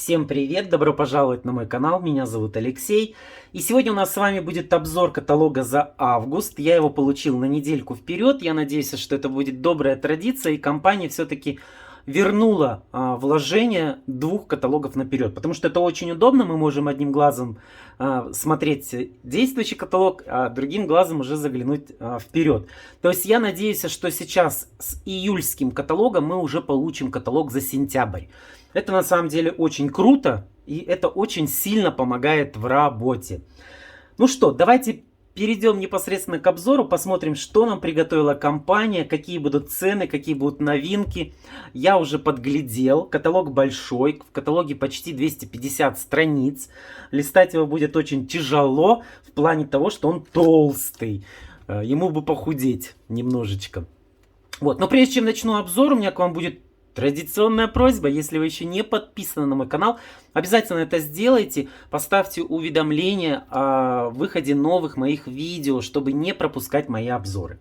Всем привет, добро пожаловать на мой канал, меня зовут Алексей. И сегодня у нас с вами будет обзор каталога за август. Я его получил на недельку вперед, я надеюсь, что это будет добрая традиция и компания все-таки вернула вложение двух каталогов наперед. Потому что это очень удобно, мы можем одним глазом смотреть действующий каталог, а другим глазом уже заглянуть вперед. То есть я надеюсь, что сейчас с июльским каталогом мы уже получим каталог за сентябрь. Это на самом деле очень круто, и это очень сильно помогает в работе. Ну что, давайте перейдем непосредственно к обзору, посмотрим, что нам приготовила компания, какие будут цены, какие будут новинки. Я уже подглядел, каталог большой, в каталоге почти 250 страниц. Листать его будет очень тяжело, в плане того, что он толстый. Ему бы похудеть немножечко. Вот. Но прежде чем начну обзор, у меня к вам будет традиционная просьба, если вы еще не подписаны на мой канал, обязательно это сделайте, поставьте уведомления о выходе новых моих видео, чтобы не пропускать мои обзоры.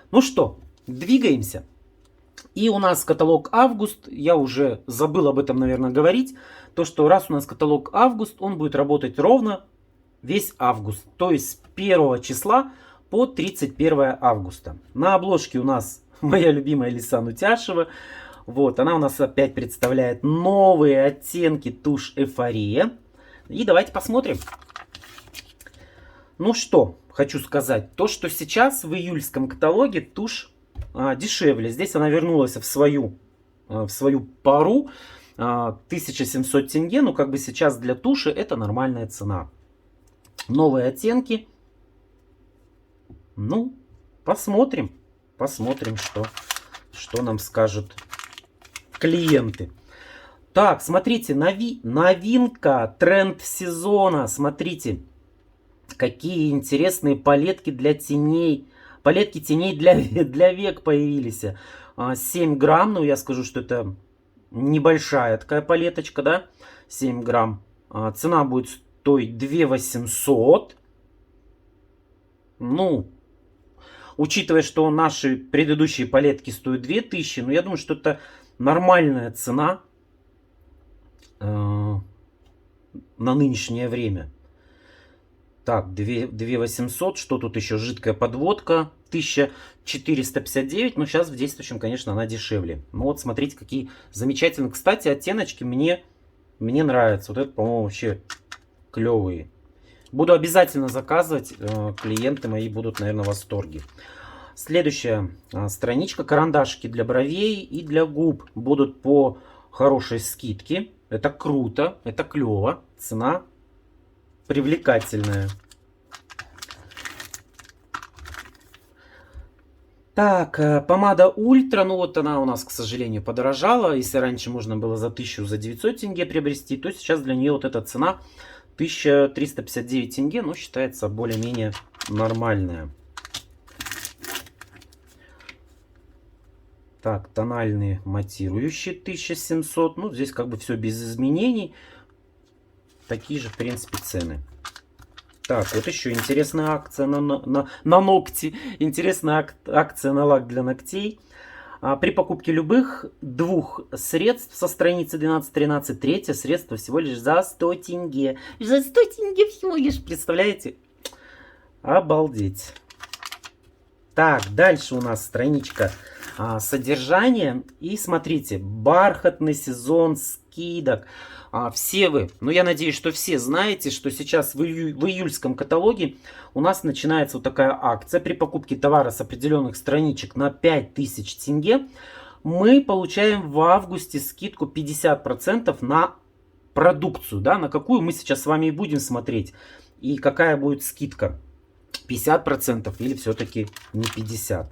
Ну что, двигаемся. И у нас каталог август, я уже забыл об этом, наверное, говорить, то что раз у нас каталог август, он будет работать ровно весь август, то есть с 1 числа по 31 августа. На обложке у нас моя любимая Лисан Утяшева. Вот, она у нас опять представляет новые оттенки тушь Эйфория. И давайте посмотрим. Ну что, хочу сказать. То, что сейчас в июльском каталоге тушь дешевле. Здесь она вернулась в свою пару. 1700 тенге. Ну, как бы сейчас для туши это нормальная цена. Новые оттенки. Ну, посмотрим. Посмотрим, что нам скажут клиенты. Так, смотрите, новинка, тренд сезона. Смотрите, какие интересные палетки для теней. Палетки теней для век появились. 7 грамм, ну я скажу, что это небольшая такая палеточка, да? 7 грамм. Цена будет стоить 2800. Ну, учитывая, что наши предыдущие палетки стоят 2000, ну я думаю, что это нормальная цена на нынешнее время. Так, 2800. Что тут еще? Жидкая подводка. 1459. Но сейчас в действующем, конечно, она дешевле. Ну вот, смотрите, какие замечательные. Кстати, оттеночки мне нравятся. Вот это, по-моему, вообще клевые. Буду обязательно заказывать. Клиенты мои будут, наверное, в восторге. Следующая страничка. Карандашики для бровей и для губ будут по хорошей скидке. Это круто, это клево. Цена привлекательная. Так, помада Ультра. Ну вот она у нас, к сожалению, подорожала. Если раньше можно было за 1000, за 900 тенге приобрести, то сейчас для нее вот эта цена 1359 тенге. Ну, считается более-менее нормальная. Так, тональные матирующие 1700. Ну, здесь как бы все без изменений. Такие же, в принципе, цены. Так, вот еще интересная акция на ногти. Интересная акция на лак для ногтей. При покупке любых двух средств со страницы 12-13, третье средство всего лишь за 100 тенге. За 100 тенге всего лишь, представляете? Обалдеть. Так, дальше у нас страничка содержания. И смотрите, бархатный сезон скидок. Все вы, ну я надеюсь, что все знаете, что сейчас в июльском каталоге у нас начинается вот такая акция. При покупке товара с определенных страничек на 5000 тенге мы получаем в августе скидку 50% на продукцию. Да, на какую мы сейчас с вами и будем смотреть. И какая будет скидка. 50% или все-таки не 50%.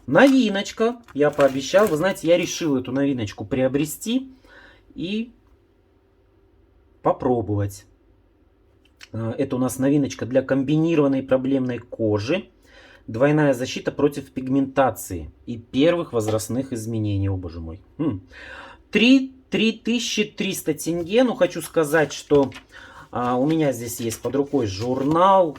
Новиночка. Я пообещал. Вы знаете, я решил эту новиночку приобрести и попробовать. Это у нас новиночка для комбинированной проблемной кожи. Двойная защита против пигментации и первых возрастных изменений. О, боже мой. 3300 тенге. Ну, хочу сказать, что у меня здесь есть под рукой журнал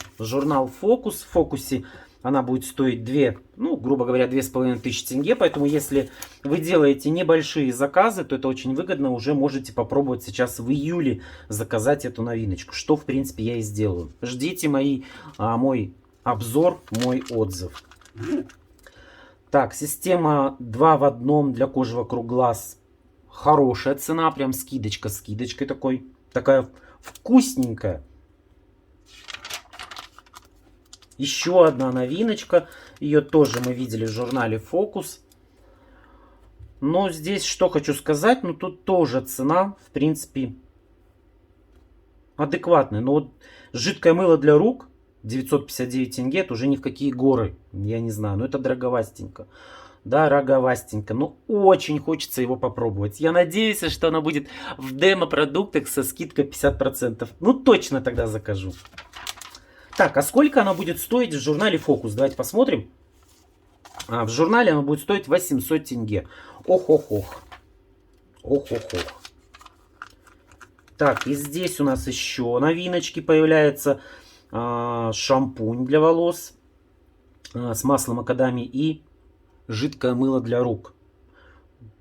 Фокус. В Фокусе она будет стоить 2, ну, грубо говоря, 2500 тенге. Поэтому, если вы делаете небольшие заказы, то это очень выгодно. Уже можете попробовать сейчас в июле заказать эту новиночку. Что, в принципе, я и сделаю. Ждите мой обзор, мой отзыв. Так, система 2 в 1 для кожи вокруг глаз. Хорошая цена, прям скидочка скидочкой такая вкусненькая. Еще одна новиночка. Ее тоже мы видели в журнале Focus. Но здесь что хочу сказать. Ну тут тоже цена, в принципе, адекватная. Но вот жидкое мыло для рук 959 тенге. Это уже ни в какие горы. Я не знаю. Но это дороговастенько. Дороговастенько. Но очень хочется его попробовать. Я надеюсь, что оно будет в демо-продуктах со скидкой 50%. Ну точно тогда закажу. Так, а сколько оно будет стоить в журнале Focus? Давайте посмотрим. В журнале оно будет стоить 800 тенге. Ох-ох-ох. Ох-ох-ох. Так, и здесь у нас еще новиночки появляются. Шампунь для волос с маслом макадами и жидкое мыло для рук.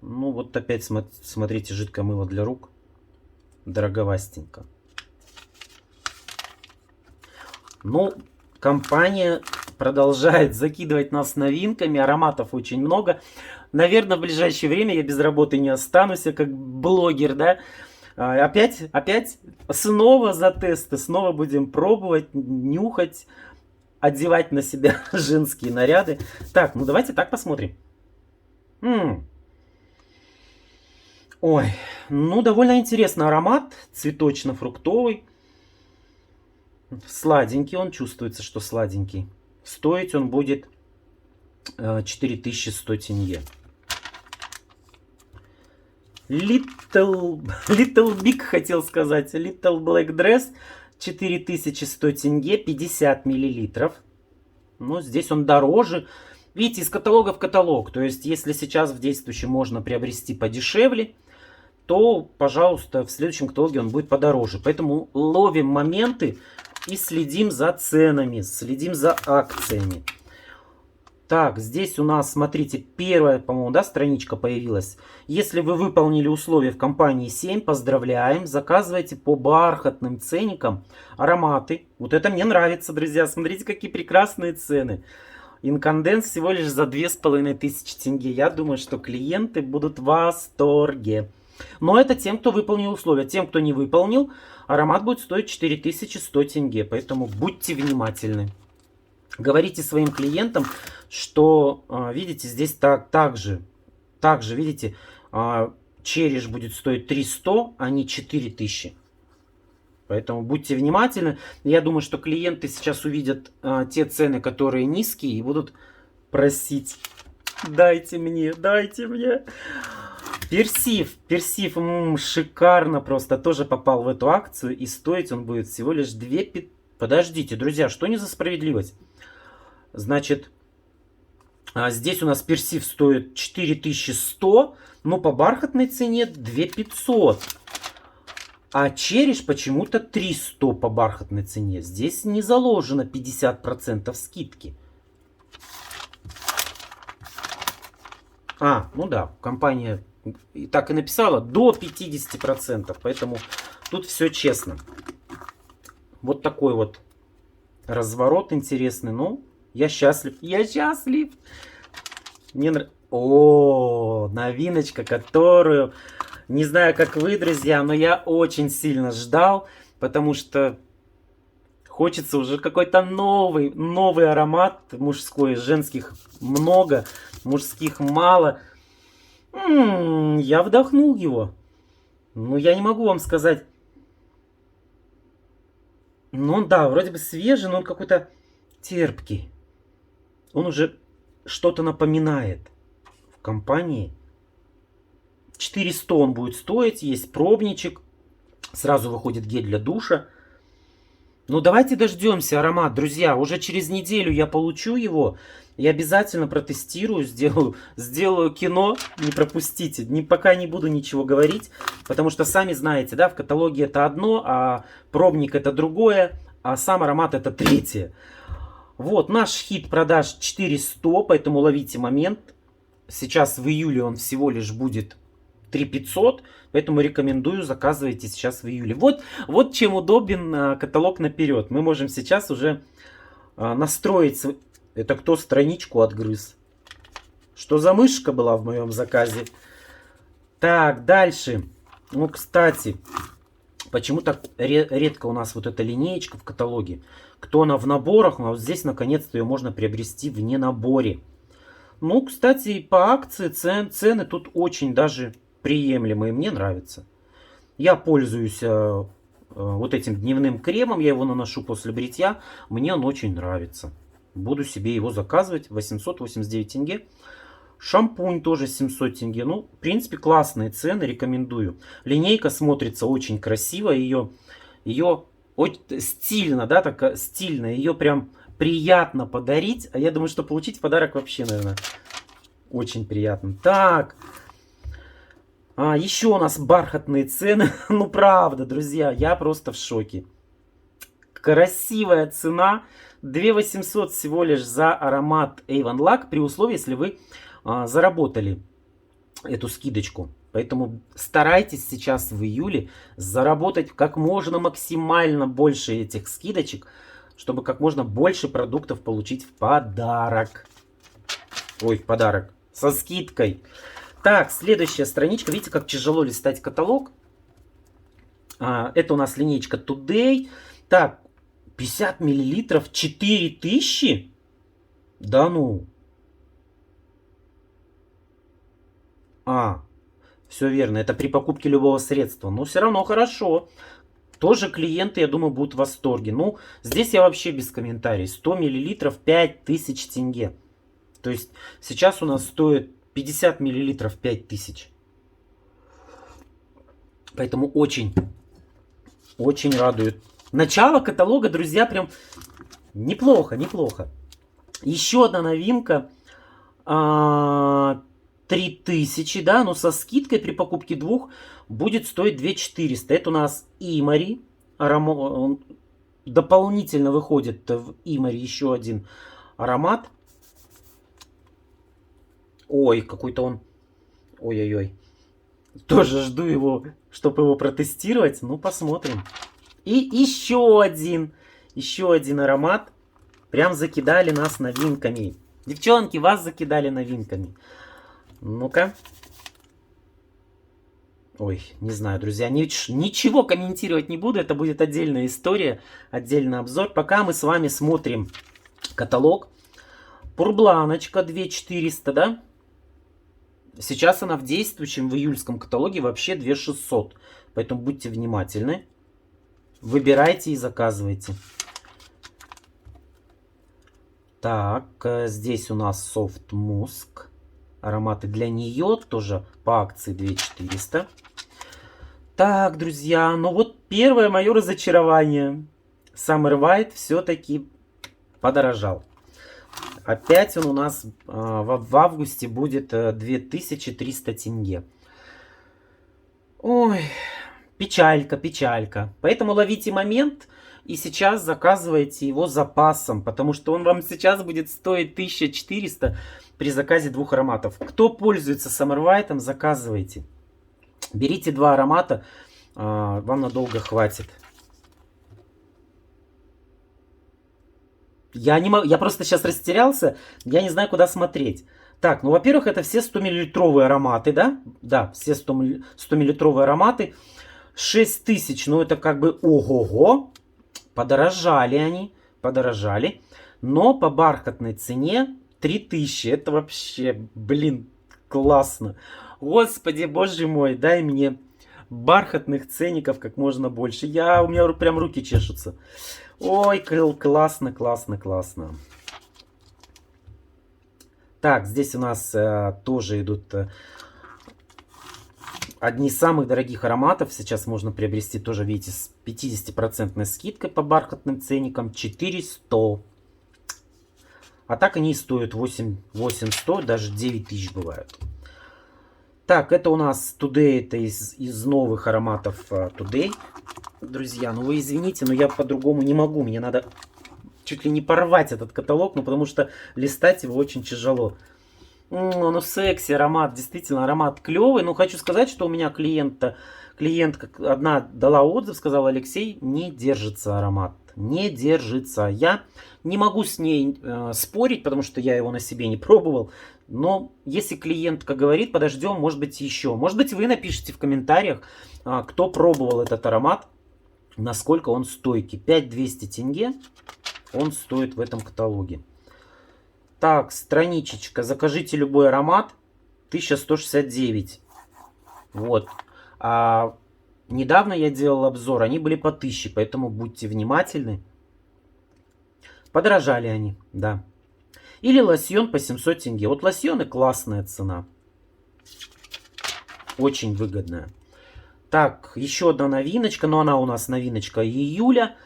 Ну, вот опять смотрите, жидкое мыло для рук. Дороговастенько. Ну, компания продолжает закидывать нас новинками. Ароматов очень много. Наверное, в ближайшее время я без работы не останусь, я как блогер, да. Опять снова за тесты, снова будем пробовать, нюхать, одевать на себя женские наряды. Так, ну давайте так посмотрим. Ой, ну довольно интересный аромат, цветочно-фруктовый. Сладенький он, чувствуется, что сладенький. Стоить он будет 4100 тенге. Little Big хотел сказать. Little Black Dress 4100 тенге, 50 миллилитров. Но здесь он дороже. Видите, из каталога в каталог. То есть, если сейчас в действующем можно приобрести подешевле, то, пожалуйста, в следующем каталоге он будет подороже. Поэтому ловим моменты и следим за ценами, следим за акциями. Так, здесь у нас, смотрите, первая, по-моему, да, страничка появилась. Если вы выполнили условия в компании 7, поздравляем. Заказывайте по бархатным ценникам ароматы. Вот это мне нравится, друзья. Смотрите, какие прекрасные цены. Инканденс всего лишь за 2500 тенге. Я думаю, что клиенты будут в восторге. Но это тем, кто выполнил условия. Тем, кто не выполнил, аромат будет стоить 4100 тенге. Поэтому будьте внимательны. Говорите своим клиентам, что, видите, здесь также, видите, череш будет стоить 300, а не 4000. Поэтому будьте внимательны. Я думаю, что клиенты сейчас увидят те цены, которые низкие, и будут просить: дайте мне, дайте мне. Персив, шикарно просто, тоже попал в эту акцию, и стоить он будет всего лишь 2500. Подождите, друзья, что не за справедливость? Значит, здесь у нас персив стоит 4100, но по бархатной цене 2500. А череш почему-то 300 по бархатной цене. Здесь не заложено 50% скидки. Ну да, компания так и написала, до 50%. Поэтому тут все честно. Вот такой вот разворот интересный. Ну, я счастлив. Я счастлив. Мне нравится. О, новиночка, которую, не знаю, как вы, друзья, но я очень сильно ждал, потому что хочется уже какой-то новый аромат мужской. Женских много, мужских мало. Я вдохнул его. Ну, я не могу вам сказать. Ну, он, да, вроде бы свежий, но он какой-то терпкий. Он уже что-то напоминает. В компании 400 он будет стоить. Есть пробничек. Сразу выходит гель для душа. Ну, давайте дождемся аромат, друзья. Уже через неделю я получу его. Я обязательно протестирую, сделаю кино. Не пропустите. Пока не буду ничего говорить. Потому что сами знаете, да, в каталоге это одно, а пробник это другое, а сам аромат это третье. Вот, наш хит продаж 400, поэтому ловите момент. Сейчас в июле он всего лишь будет 3500, поэтому рекомендую, заказывайте сейчас в июле. Вот чем удобен каталог наперед. Мы можем сейчас уже настроить... Это кто страничку отгрыз? Что за мышка была в моем заказе? Так, дальше. Ну, кстати, почему так редко у нас вот эта линеечка в каталоге? Кто она в наборах, но вот здесь наконец-то ее можно приобрести в ненаборе. Ну, кстати, по акции цены тут очень даже приемлемые. Мне нравится. Я пользуюсь вот этим дневным кремом. Я его наношу после бритья. Мне он очень нравится. Буду себе его заказывать. 889 тенге. Шампунь тоже 700 тенге. Ну, в принципе, классные цены. Рекомендую. Линейка смотрится очень красиво. Ее очень стильно, да, так стильно. Ее прям приятно подарить. А я думаю, что получить в подарок вообще, наверное, очень приятно. Так. Еще у нас бархатные цены. Ну, правда, друзья, я просто в шоке. Красивая цена. 2800 всего лишь за аромат Avon Lac, при условии, если вы заработали эту скидочку. Поэтому старайтесь сейчас в июле заработать как можно максимально больше этих скидочек, чтобы как можно больше продуктов получить в подарок. Ой, в подарок. Со скидкой. Так, следующая страничка. Видите, как тяжело листать каталог. Это у нас линейка Today. Так, 50 миллилитров 4000? Да ну. Все верно. Это при покупке любого средства. Но все равно хорошо. Тоже клиенты, я думаю, будут в восторге. Ну, здесь я вообще без комментариев. 100 миллилитров 5000 тенге. То есть сейчас у нас стоит 50 миллилитров 5000. Поэтому очень радует. Начало каталога, друзья, прям неплохо. Еще одна новинка. 3000, да, но со скидкой при покупке двух будет стоить 2400. Это у нас Имари. Дополнительно выходит в Имари еще один аромат. Ой, какой-то он... Ой-ой-ой. Тоже жду его, чтобы его протестировать. Ну, посмотрим. И еще один аромат. Прям закидали нас новинками. Девчонки, вас закидали новинками. Ну-ка. Ой, не знаю, друзья. Ничего комментировать не буду. Это будет отдельная история, отдельный обзор. Пока мы с вами смотрим каталог. Пурбланочка 2400, да? Сейчас она в действующем в июльском каталоге вообще 2600. Поэтому будьте внимательны. Выбирайте и заказывайте. Так, здесь у нас Soft Musk. Ароматы для нее тоже по акции 2400. Так, друзья, ну вот первое мое разочарование. Summer White все-таки подорожал. Опять он у нас в августе будет 2300 тенге. Ой, печалька. Поэтому ловите момент и сейчас заказывайте его запасом, потому что он вам сейчас будет стоить 1400 при заказе двух ароматов. Кто пользуется Summer White, заказывайте. Берите два аромата, вам надолго хватит. Я просто сейчас растерялся, я не знаю, куда смотреть. Так, ну, во-первых, это все 100-миллилитровые ароматы, да? Да, все 100-миллилитровые ароматы. 6000, ну, это как бы ого-го. Подорожали они, подорожали. Но по бархатной цене 3000. Это вообще, блин, классно. Господи, боже мой, дай мне бархатных ценников как можно больше. У меня прям руки чешутся. Ой, классно. Так, здесь у нас тоже идут одни из самых дорогих ароматов. Сейчас можно приобрести тоже, видите, с 50% скидкой по бархатным ценникам. 4100. А так они стоят 8100, даже 9000 бывают. Так, это у нас Today, это из новых ароматов Today. Друзья, ну вы извините, но я по-другому не могу. Мне надо чуть ли не порвать этот каталог, ну потому что листать его очень тяжело. Ну, секси аромат, действительно, аромат клевый. Но хочу сказать, что у меня клиентка одна дала отзыв, сказала: Алексей, не держится аромат. Не держится. Я не могу с ней спорить, потому что я его на себе не пробовал. Но если клиентка говорит, подождем, может быть еще. Может быть вы напишите в комментариях, кто пробовал этот аромат, насколько он стойкий. 5200 тенге он стоит в этом каталоге. Так, страничечка. Закажите любой аромат. 1169. Вот. А недавно я делал обзор. Они были по 1000. Поэтому будьте внимательны. Подорожали они, да. Или лосьон по 700 тенге. Вот лосьоны классная цена. Очень выгодная. Так, еще одна новиночка. Но она у нас новиночка июля.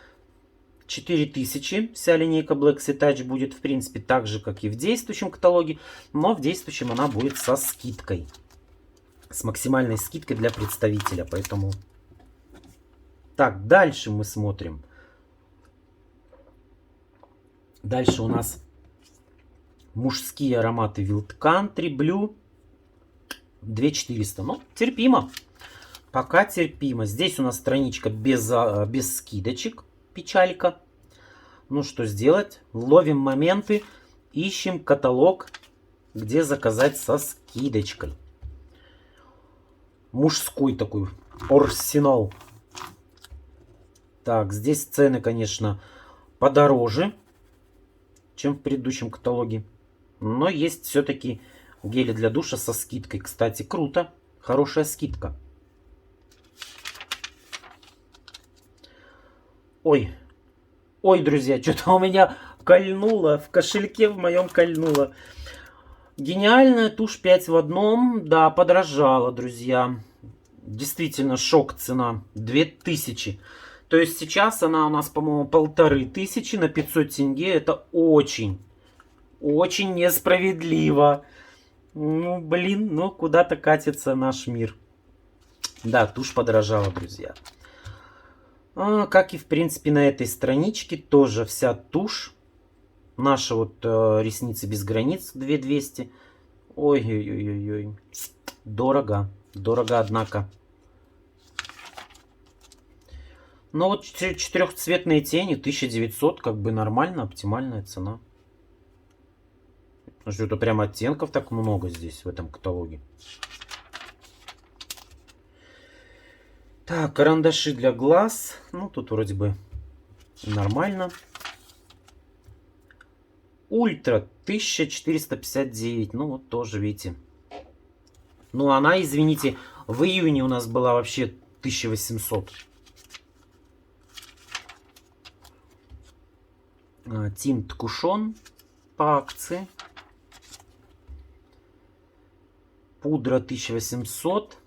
4000 вся линейка Black Sea Touch будет, в принципе, так же, как и в действующем каталоге, но в действующем она будет со скидкой. С максимальной скидкой для представителя, поэтому... Так, дальше мы смотрим. Дальше у нас мужские ароматы Wild Country Blue 2400. Ну, терпимо. Пока терпимо. Здесь у нас страничка без скидочек. Печалька. Ну что сделать? Ловим моменты. Ищем каталог, где заказать со скидочкой. Мужской такой арсенал. Так, здесь цены, конечно, подороже, чем в предыдущем каталоге. Но есть все-таки гели для душа со скидкой. Кстати, круто. Хорошая скидка. Ой, друзья, что-то у меня кольнуло, в кошельке в моем кольнуло. Гениальная тушь 5 в одном, да, подорожала, друзья. Действительно, шок цена, 2000. То есть сейчас она у нас, по-моему, 1500 на 500 тенге. Это очень несправедливо. Ну, блин, ну куда-то катится наш мир. Да, тушь подорожала, друзья. Как и в принципе на этой страничке тоже вся тушь. Наша вот ресницы без границ 2200. Ой-ой-ой-ой. Дорого. Дорого, однако. Но вот четырехцветные тени 1900. Как бы нормально, оптимальная цена. Что-то прям оттенков так много здесь в этом каталоге. Так, карандаши для глаз. Ну, тут вроде бы нормально. Ультра 1459. Ну, вот тоже, видите. Ну, она, извините, в июне у нас была вообще 1800. Тинт Кушон по акции. Пудра 1800.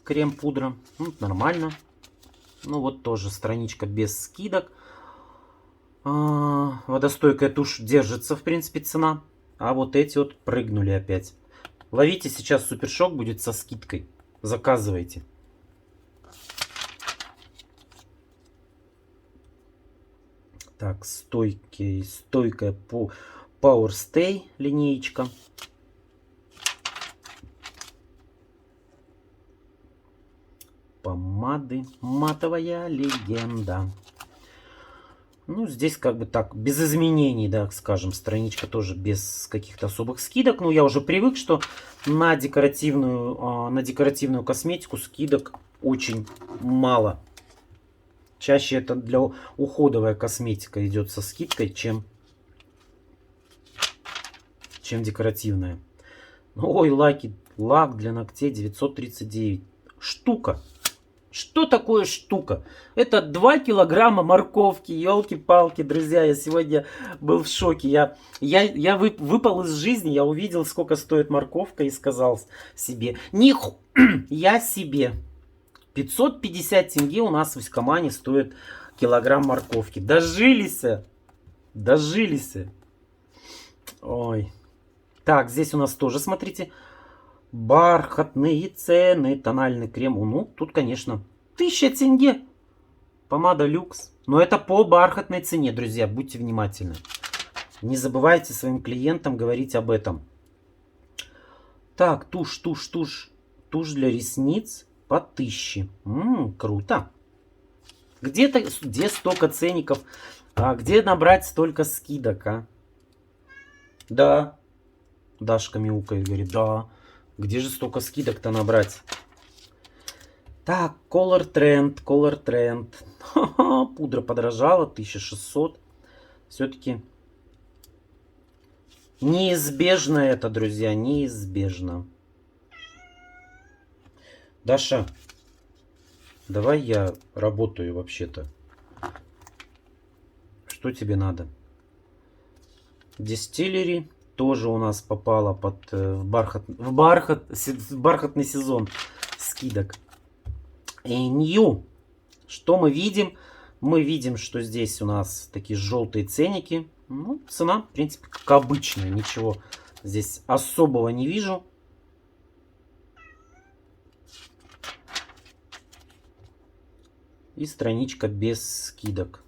Крем-пудра. Ну, нормально. Ну, вот тоже страничка без скидок. Водостойкая тушь держится, в принципе, цена. А вот эти вот прыгнули опять. Ловите, сейчас супершок будет со скидкой. Заказывайте. Так, стойкая по Power Stay линеечка. Помады. Матовая легенда. Ну, здесь как бы так, без изменений, да, скажем, страничка тоже без каких-то особых скидок. Но я уже привык, что на декоративную косметику скидок очень мало. Чаще это для уходовая косметика идет со скидкой, чем декоративная. Ой, лак для ногтей 939. Штука. Что такое штука? Это 2 килограмма морковки. Елки-палки, друзья, я сегодня был в шоке. Я выпал из жизни, я увидел, сколько стоит морковка и сказал себе: я себе. 550 тенге у нас в Усть-Камане стоит килограмм морковки. Дожились. Дожились. Ой. Так, здесь у нас тоже, смотрите, бархатные цены, тональный крем. Ну, тут, конечно, 1000 тенге. Помада люкс. Но это по бархатной цене, друзья. Будьте внимательны. Не забывайте своим клиентам говорить об этом. Так, тушь. Тушь для ресниц по 1000. Круто. Где столько ценников? А где набрать столько скидок, а? Да. Дашка мяукает, говорит, да. Где же столько скидок-то набрать? Так, Color Trend. Ха-ха, пудра подорожала, 1600. Все-таки неизбежно это, друзья, неизбежно. Даша, давай я работаю вообще-то. Что тебе надо? Distillery тоже у нас попала под бархатный сезон скидок. New. Что мы видим? Мы видим, что здесь у нас такие желтые ценники. Ну, цена, в принципе, как обычная. Ничего здесь особого не вижу. И страничка без скидок.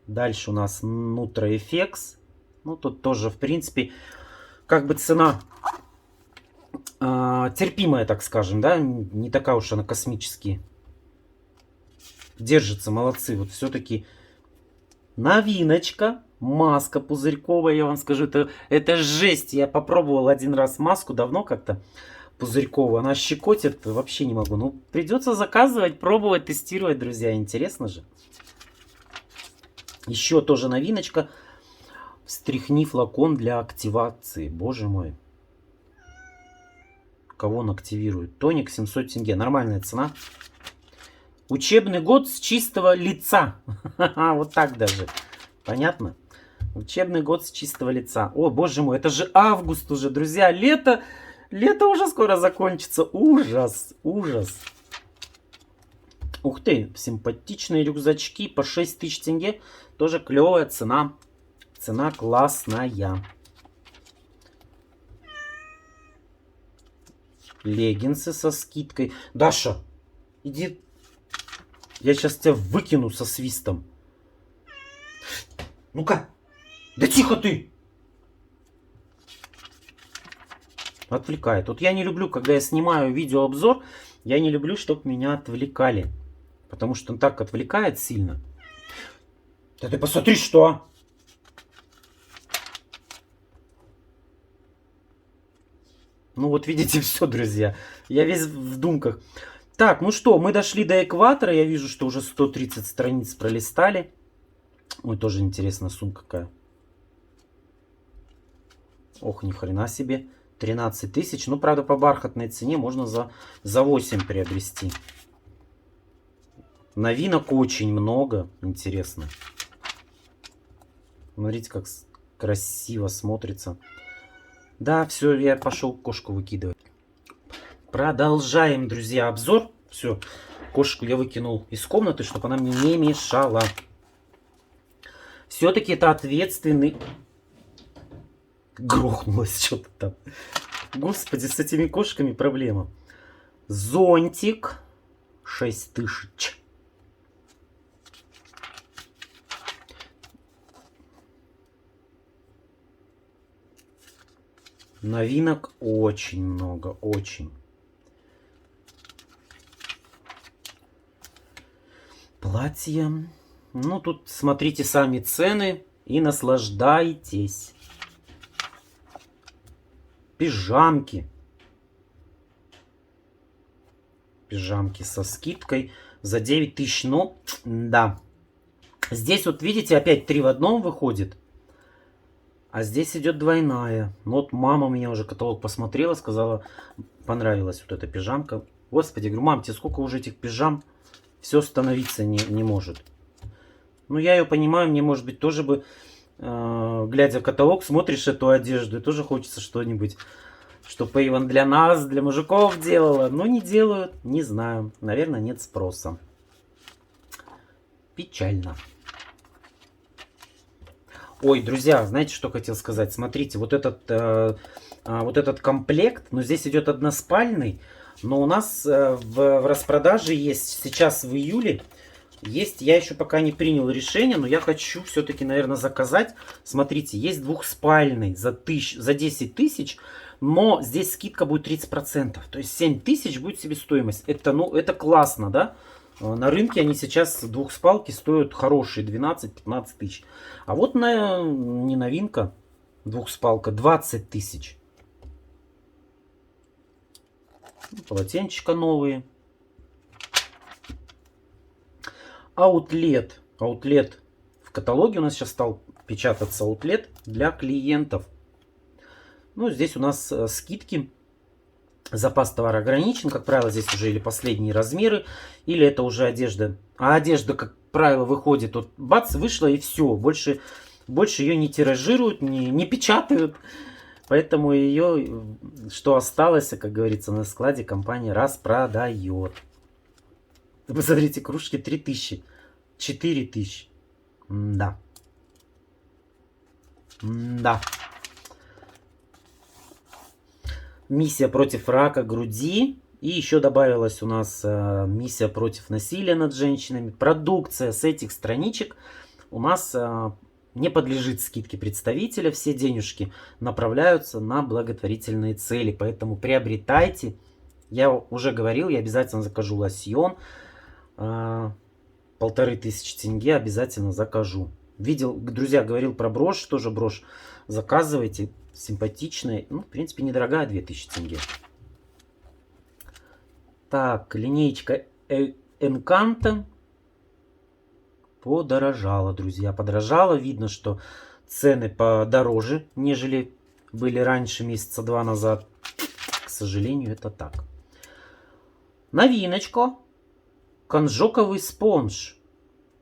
Дальше у нас Nutra FX. Ну, тут тоже, в принципе, как бы цена терпимая, так скажем, да, не такая уж она космически держится, молодцы. Вот все-таки новиночка, маска пузырьковая, я вам скажу, это жесть. Я попробовал один раз маску, давно как-то пузырьковую, она щекотит, вообще не могу. Ну, придется заказывать, пробовать, тестировать, друзья, интересно же. Еще тоже новиночка, встряхни флакон для активации, боже мой. Кого он активирует? Тоник 700 тенге. Нормальная цена. Учебный год с чистого лица. Вот так даже. Понятно? Учебный год с чистого лица. О, боже мой, это же август уже, друзья. Лето уже скоро закончится. Ужас. Ух ты, симпатичные рюкзачки по 6000 тенге. Тоже клевая цена. Цена классная. Леггинсы со скидкой. Даша, иди. Я сейчас тебя выкину со свистом. Ну-ка. Да тихо ты. Отвлекает. Вот я не люблю, когда я снимаю видеообзор, я не люблю, чтобы меня отвлекали. Потому что он так отвлекает сильно. Да ты посмотри, что. Ну вот видите, все, друзья. Я весь в думках. Так, ну что, мы дошли до экватора. Я вижу, что уже 130 страниц пролистали. Ой, тоже интересная сумка какая. Ох, ни хрена себе. 13 тысяч. Ну, правда, по бархатной цене можно за 8 приобрести. Новинок очень много. Интересно. Смотрите, как красиво смотрится. Да, все, я пошел кошку выкидывать. Продолжаем, друзья, обзор. Все, кошку я выкинул из комнаты, чтобы она мне не мешала. Все-таки это ответственный... Грохнулось что-то там. Господи, с этими кошками проблема. Зонтик. 6000. Новинок очень много, очень. Платье. Ну, тут смотрите сами цены и наслаждайтесь. Пижамки. Пижамки со скидкой за 9000. Ну, да. Здесь вот видите, опять 3 в одном выходит. А здесь идет двойная. Ну, вот мама у меня уже каталог посмотрела, сказала, понравилась вот эта пижамка. Господи, говорю, мам, тебе сколько уже этих пижам? Все становиться не может. Ну, я ее понимаю, мне, может быть, тоже бы, глядя в каталог, смотришь эту одежду, и тоже хочется что-нибудь, чтобы Эйвон для нас, для мужиков делала. Но не делают, не знаю. Наверное, нет спроса. Печально. Ой, друзья, знаете, что хотел сказать? Смотрите, вот этот вот этот комплект. Но здесь идет односпальный. Но у нас в распродаже есть сейчас в июле. Есть, я еще пока не принял решение, но я хочу все-таки, наверное, заказать. Смотрите, есть двухспальный за 10 тысяч, но здесь скидка будет 30%. То есть 7 тысяч будет себестоимость. Это, ну, это классно, да? На рынке они сейчас двухспалки стоят хорошие, 12-15 тысяч. А вот не новинка, двухспалка, 20 тысяч. Полотенчика новые. Аутлет. Аутлет в каталоге у нас сейчас стал печататься аутлет для клиентов. Ну, здесь у нас скидки. Запас товара ограничен. Как правило, здесь уже или последние размеры, или это уже одежда. А одежда, как правило, выходит. Вот бац, вышла и все. Больше ее не тиражируют, не печатают. Поэтому ее, что осталось, как говорится, на складе, компания распродает. Вы смотрите, кружки 3000, 4000. Да. Да. Миссия против рака груди. И еще добавилась у нас миссия против насилия над женщинами. Продукция с этих страничек у нас не подлежит скидке представителя. Все денежки направляются на благотворительные цели. Поэтому приобретайте. Я уже говорил, я обязательно закажу лосьон. 1500 тенге обязательно закажу. Видел, друзья, говорил про брошь. Тоже брошь заказывайте. Симпатичная. Ну, в принципе, недорогая, 2000 тенге. Так, линеечка Энканта подорожала, друзья. Подорожала. Видно, что цены подороже, нежели были раньше, месяца 2 назад. К сожалению, это так. Новиночка. Конжоковый спонж.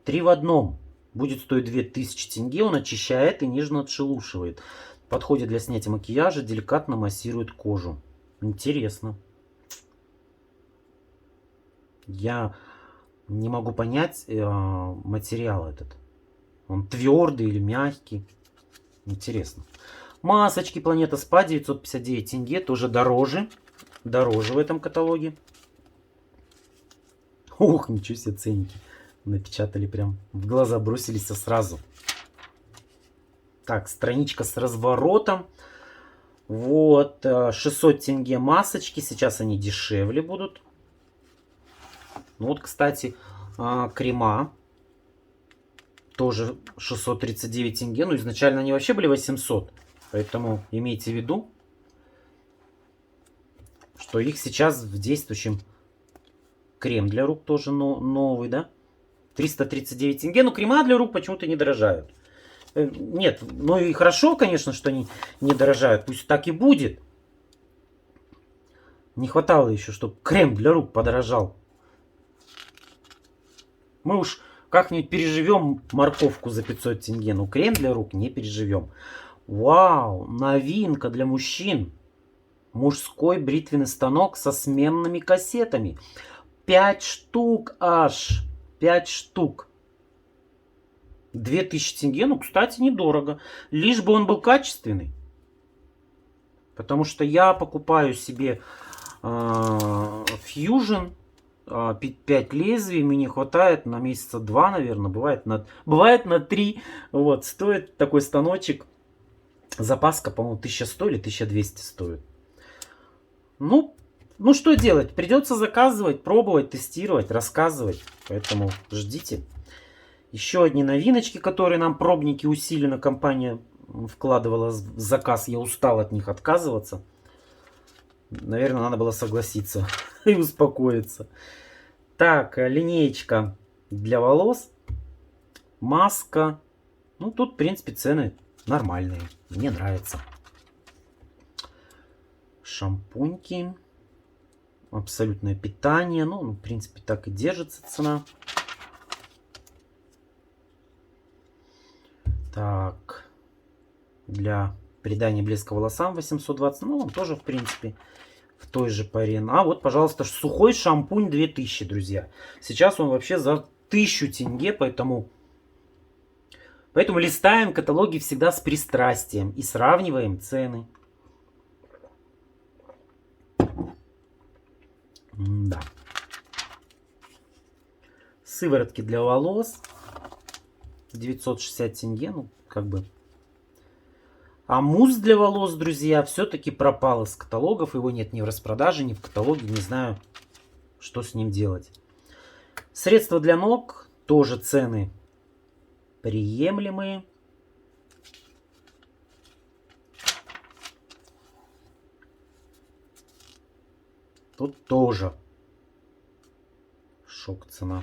3 в одном. Будет стоить 2000 тенге. Он очищает и нежно отшелушивает. Подходит для снятия макияжа. Деликатно массирует кожу. Интересно. Я не могу понять материал этот. Он твердый или мягкий. Интересно. Масочки Планета Спа 959 тенге. Тоже дороже. Дороже в этом каталоге. Ух, ничего себе ценники. Напечатали прям. В глаза бросились сразу. Так, страничка с разворотом. Вот. 600 тенге масочки. Сейчас они дешевле будут. Ну вот, кстати, крема. Тоже 639 тенге. Ну, изначально они вообще были 800. Поэтому имейте в виду, что их сейчас в действующем... Крем для рук тоже новый, да? 339 тенге. Но крема для рук почему-то не дорожают. Нет, ну и хорошо, конечно, что они не дорожают. Пусть так и будет. Не хватало еще, чтобы крем для рук подорожал. Мы уж как-нибудь переживем морковку за 500 тенге. Но крем для рук не переживем. Вау, новинка для мужчин. Мужской бритвенный станок со сменными кассетами. 5 штук аж. 5 штук. 2000 тенге. Ну, кстати, недорого. Лишь бы он был качественный. Потому что я покупаю себе Fusion. 5 лезвий. Мне не хватает на месяца 2, наверное. Бывает на 3. Вот. Стоит такой станочек. Запаска, по-моему, 1100 или 1200 стоит. Ну, что делать? Придется заказывать, пробовать, тестировать, рассказывать. Поэтому ждите. Еще одни новиночки, которые нам пробники усиленно компания вкладывала в заказ. Я устал от них отказываться. Наверное, надо было согласиться и успокоиться. Так, линеечка для волос. Маска. Ну, тут, в принципе, цены нормальные. Мне нравится. Шампуньки. Абсолютное питание. Ну, в принципе, так и держится цена. Так. Для придания блеска волосам 820. Ну, он тоже, в принципе, в той же паре. А вот, пожалуйста, сухой шампунь 2000, друзья. Сейчас он вообще за 1000 тенге, поэтому листаем каталоги всегда с пристрастием и сравниваем цены. Да. Сыворотки для волос. 960 тенге. Ну, как бы. А мусс для волос, друзья, все-таки пропал из каталогов. Его нет ни в распродаже, ни в каталоге. Не знаю, что с ним делать. Средства для ног. Тоже цены приемлемые. Тут тоже шок цена.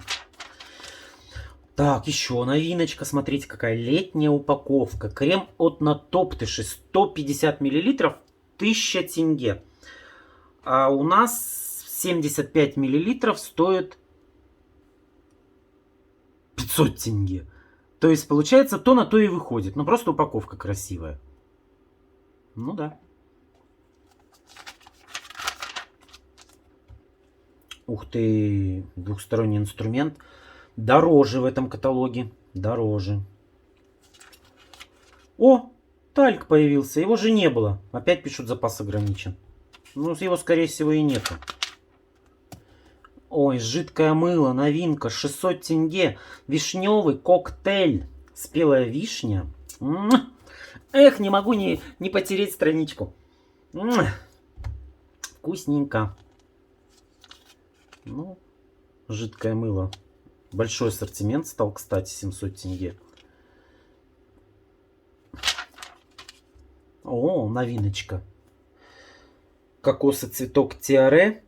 Так, еще новиночка. Смотрите, какая летняя упаковка. Крем от Натоптыши. 150 миллилитров. 1000 тенге. А у нас 75 миллилитров стоит 500 тенге. То есть, получается, то на то и выходит. Ну, просто упаковка красивая. Ну да. Ух ты, двухсторонний инструмент. Дороже в этом каталоге. Дороже. О, тальк появился. Его же не было. Опять пишут, запас ограничен. Ну, его, скорее всего, и нету. Ой, жидкое мыло, новинка, 600 тенге. Вишневый коктейль. Спелая вишня. Эх, не могу не потереть страничку. Вкусненько. Ну, жидкое мыло. Большой ассортимент стал, кстати, 700 тенге. О, новиночка. Кокос и цветок Тиаре.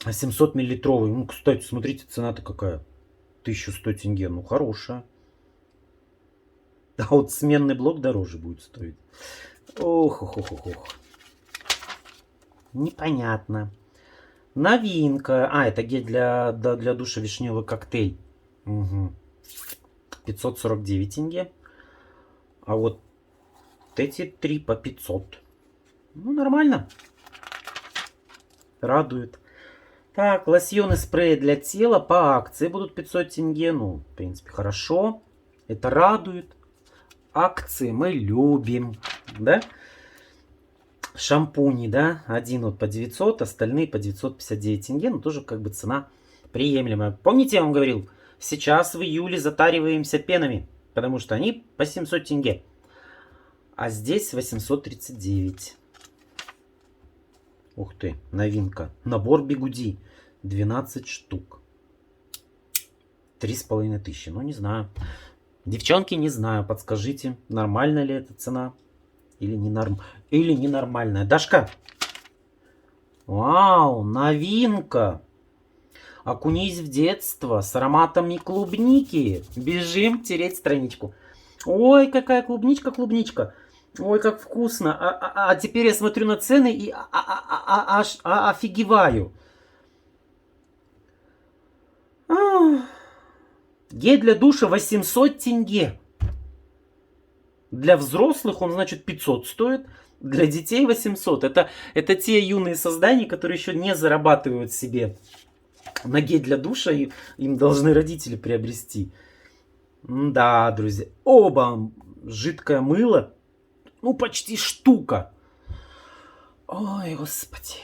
700 миллилитровый. Ну, кстати, смотрите, цена-то какая. 1100 тенге. Ну, хорошая. А вот сменный блок дороже будет стоить. Ох, ох, ох, ох, ох. Непонятно. Новинка. А, это гель для душа вишневый коктейль. Угу. 549 тенге. А вот эти 3 по 500. Ну, нормально. Радует. Так, лосьоны, спреи для тела по акции будут 500 тенге. Ну, в принципе, хорошо. Это радует. Акции мы любим. Да? Шампуни, да, один вот по 900, остальные по 959 тенге, но тоже как бы цена приемлемая. Помните, я вам говорил, сейчас в июле затариваемся пенами, потому что они по 700 тенге, а здесь 839. Ух ты, новинка. Набор бигуди, 12 штук. 3500, ну не знаю. Девчонки, не знаю, подскажите, нормальная ли эта цена? Или ненормальная. Дашка. Вау, новинка. Окунись в детство с ароматами клубники. Бежим тереть страничку. Ой, какая клубничка, клубничка. Ой, как вкусно. А теперь я смотрю на цены и аж офигеваю. Гель для душа 800 тенге. Для взрослых он, значит, 500 стоит. Для детей 800. Это те юные создания, которые еще не зарабатывают себе на гель для душа. И им должны родители приобрести. Да, друзья. Оба. Жидкое мыло. Ну, почти штука. Ой, господи.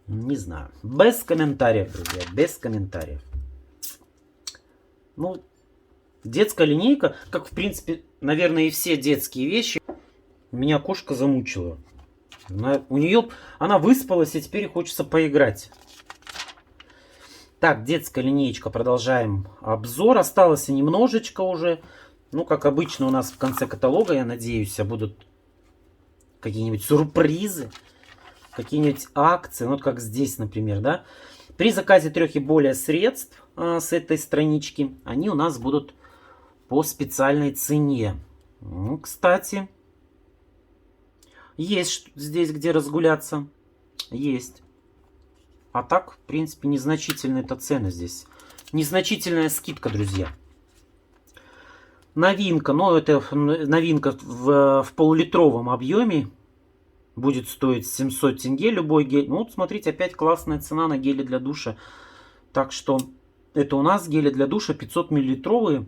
Не знаю. Без комментариев, друзья. Без комментариев. Ну, детская линейка, как, в принципе, наверное, и все детские вещи. Меня кошка замучила. Она выспалась, и теперь хочется поиграть. Так, детская линеечка. Продолжаем обзор. Осталось немножечко уже. Ну, как обычно у нас в конце каталога, я надеюсь, будут какие-нибудь сюрпризы. Какие-нибудь акции. Ну, вот как здесь, например, да. При заказе 3 и более средств с этой странички, они у нас будут по специальной цене. Ну, кстати, есть здесь где разгуляться. Есть. А так, в принципе, незначительная эта цена здесь. Незначительная скидка, друзья. Новинка. Но это новинка в полулитровом объеме. Будет стоить 700 тенге любой гель. Ну, вот смотрите, опять классная цена на гели для душа. Так что это у нас гели для душа 500 миллилитровые.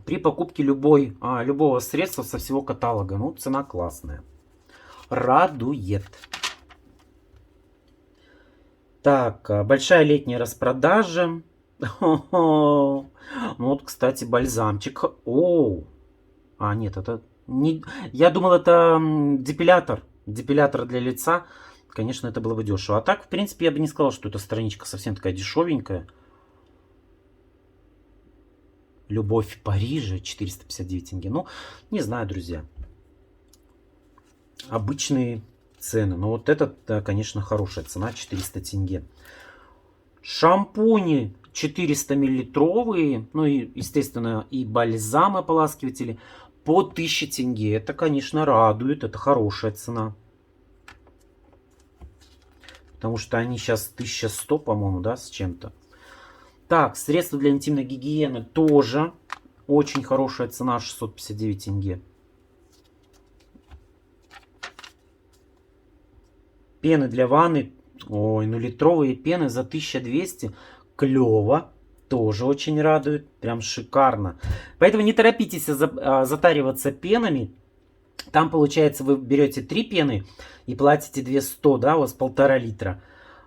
При покупке любого средства со всего каталога. Ну, цена классная. Радует. Так, большая летняя распродажа. Ну вот, кстати, бальзамчик. О, нет, это не... Я думал, это депилятор. Депилятор для лица. Конечно, это было бы дешево. А так, в принципе, я бы не сказал, что эта страничка совсем такая дешевенькая. Любовь в Париже, 459 тенге. Ну, не знаю, друзья. Обычные цены. Но вот этот, да, конечно, хорошая цена, 400 тенге. Шампуни 400 миллилитровые, ну и, естественно, и бальзам-ополаскиватели по 1000 тенге. Это, конечно, радует, это хорошая цена. Потому что они сейчас 1100, по-моему, да, с чем-то. Так, средства для интимной гигиены тоже очень хорошая цена, 659 тенге. Пены для ванны. Ой, ну литровые пены за 1200. Клево. Тоже очень радует. Прям шикарно. Поэтому не торопитесь затариваться пенами. Там, получается, вы берете 3 пены и платите 200, да, у вас 1,5 литра.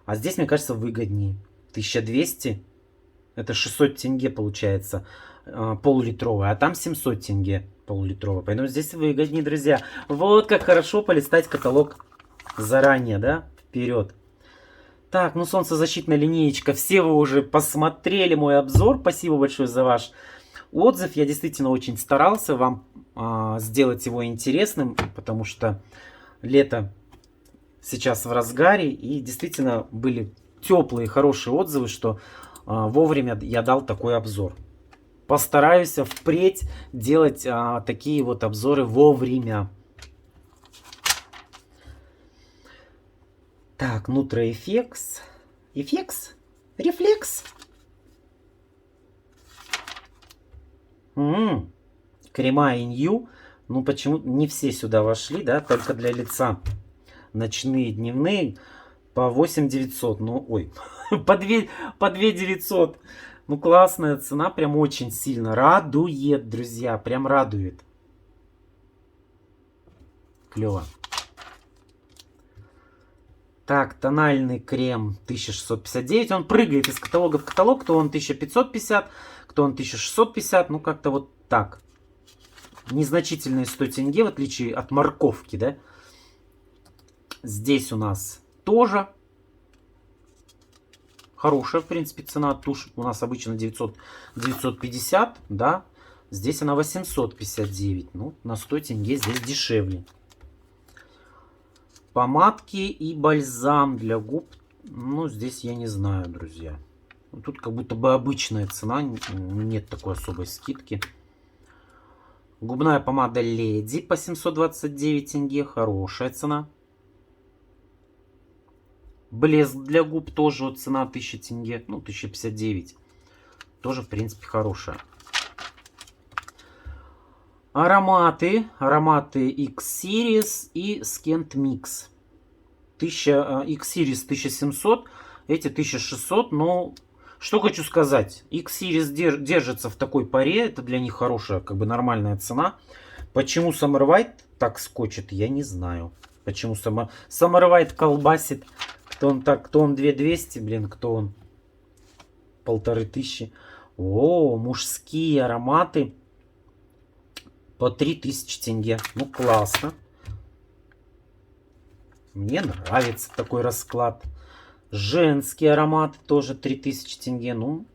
А здесь, мне кажется, выгоднее. 1200. Это 600 тенге получается полулитровая. А там 700 тенге полулитровая. Поэтому здесь выгоднее, друзья. Вот как хорошо полистать каталог заранее, да, вперед. Так, ну солнцезащитная линеечка. Все вы уже посмотрели мой обзор. Спасибо большое за ваш отзыв. Я действительно очень старался вам сделать его интересным, потому что лето сейчас в разгаре. И действительно были теплые, хорошие отзывы, что вовремя я дал такой обзор. Постараюсь впредь делать такие вот обзоры вовремя. Так, Нутроэффекс. Эффекс? Рефлекс? Крема Инью. Ну, почему не все сюда вошли, да? Только для лица. Ночные, дневные. По 8900. Ну, ой. По 2900. Ну, классная цена. Прям очень сильно радует, друзья. Прям радует. Клево. Так, тональный крем 1659. Он прыгает из каталога в каталог. То он 1550, кто он 1650. Ну, как-то вот так. Незначительные 100 тенге, в отличие от морковки, да. Здесь у нас тоже хорошая, в принципе, цена. Тушь у нас обычно 950, да. Здесь она 859. Ну, на 100 тенге здесь дешевле. Помадки и бальзам для губ. Ну, здесь я не знаю, друзья. Тут как будто бы обычная цена. Нет такой особой скидки. Губная помада Леди по 729 тенге. Хорошая цена. Блеск для губ тоже вот цена 1000 тенге. Ну, 1059. Тоже, в принципе, хорошая. Ароматы. Ароматы X-Series и Scent Mix. X-Series 1700. Эти 1600. Но что хочу сказать. X-Series держится в такой паре. Это для них хорошая, как бы нормальная цена. Почему Summer White так скочит, я не знаю. Почему Summer White колбасит. Кто он так, кто он 2200, блин, кто он 1500. О, мужские ароматы. По 3000 тенге. Ну, классно. Мне нравится такой расклад. Женские ароматы тоже 3000 тенге. Ну,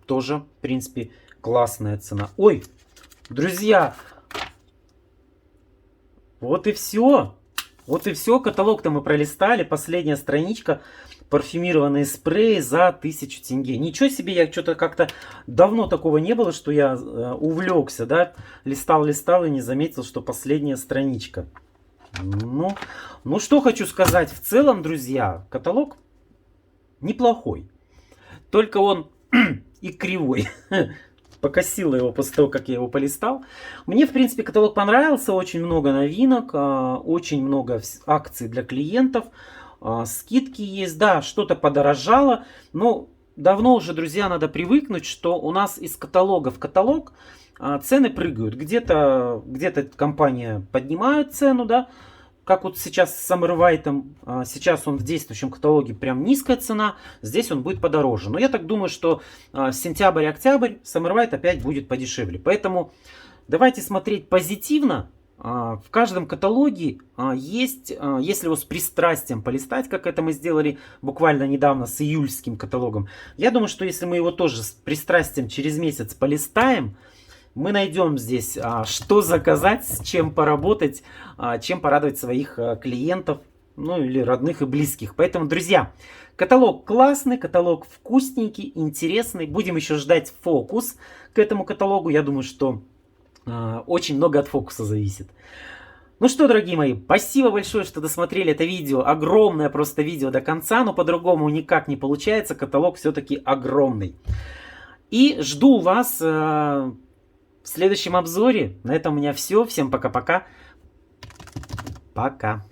тоже, в принципе, классная цена. Ой, друзья. Вот и все. Вот и все. Каталог-то мы пролистали. Последняя страничка. Парфюмированные спреи за 1000 тенге. Ничего себе, я что-то как-то давно такого не было, что я увлекся, да, листал и не заметил, что последняя страничка. Ну, что хочу сказать. В целом, друзья, каталог неплохой. Только он и кривой. Покосило его после того, как я его полистал. Мне, в принципе, каталог понравился. Очень много новинок, очень много акций для клиентов. Скидки есть, да, что-то подорожало, но давно уже, друзья, надо привыкнуть, что у нас из каталога в каталог цены прыгают. Где-то компания поднимает цену, да, как вот сейчас с Summer White, сейчас он в действующем каталоге прям низкая цена, здесь он будет подороже. Но я так думаю, что сентябрь-октябрь Summer White опять будет подешевле. Поэтому давайте смотреть позитивно. В каждом каталоге есть, если его с пристрастием полистать, как это мы сделали буквально недавно с июльским каталогом, я думаю, что если мы его тоже с пристрастием через месяц полистаем, мы найдем здесь, что заказать, с чем поработать, чем порадовать своих клиентов, ну или родных и близких. Поэтому, друзья, каталог классный, каталог вкусненький, интересный. Будем еще ждать фокус к этому каталогу. Я думаю, что очень много от фокуса зависит. Ну что, дорогие мои, спасибо большое, что досмотрели это видео. Огромное просто видео до конца, но по-другому никак не получается. Каталог все-таки огромный. И жду вас в следующем обзоре. На этом у меня все. Всем пока-пока. Пока.